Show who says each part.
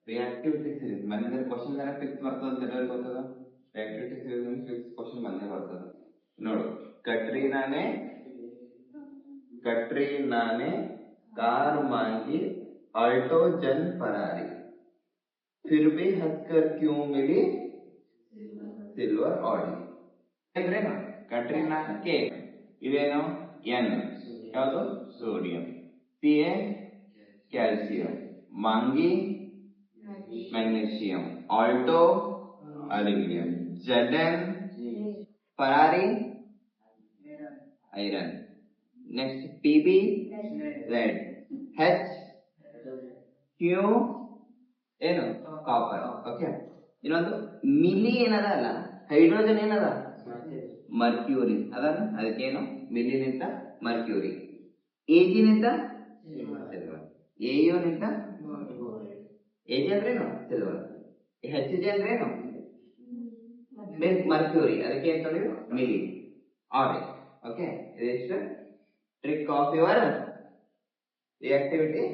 Speaker 1: Reactivity series ಮನೆ question ಏನಾರ fix ಬರ್ತದ ಅಂತ ಗೊತ್ತದ. ರಿಯಾಕ್ಟಿವಿಟಿ ಸೀರೀಸ್ ಫಿಕ್ಸ್ ಕ್ವಶನ್ ಮನೆ ಬರ್ತದ. ನೋಡು, कटरीना ने कार मांगी, ऑल्टो जन फरारी, फिर भी हंसकर क्यों मिली सिल्वर ऑडी. ಅಂದ್ರೇನು? ಕಟ್ರೀನಾ ಕೆ ಇದೇನು ಎನ್, ಯಾವುದು ಸೋಡಿಯಂ, ಸಿ ಎ ಕ್ಯಾಲ್ಸಿಯಂ, ಮಾಂಗಿ ಮ್ಯಾಗ್ನೀಷಿಯಂ, ಆಲ್ಟೋ ಅಲ್ಯೂಮಿನಿಯಂ, ಜಡನ್ Ferrari iron, next PB red, H Q ಏನು ಕಾಪರ್. ಓಕೆ, ಇನ್ನೊಂದು ಮಿಲಿ ಏನದ ಅಲ್ಲ, ಹೈಡ್ರೋಜನ್ ಏನದ ಮರ್ಕ್ಯೂರಿ ಅದ, ಅದಕ್ಕೇನು ಮಿಲಿನಿಂದ ಮರ್ಕ್ಯೂರಿ, ಎಜಿನಿಂದ ಸಿಲ್ವರ್, ಎಯು ನಿಂದ ಎಜಿ ಅಂದ್ರೇನು ಸಿಲ್ವರ್, ಹೆಚ್ ಜಿ ಅಂದ್ರೇನು ಮರ್ಕ್ಯೂರಿ, ಅದಕ್ಕೆ ಏನ್ ತೊಳಿ ಮಿಲಿ ಆರೆಂಜ್. ಓಕೆ, ಇದಿಷ್ಟು ಟ್ರಿಕ್ ಆಫ್ ಯುವರ್ ರಿಯಾಕ್ಟಿವಿಟಿ.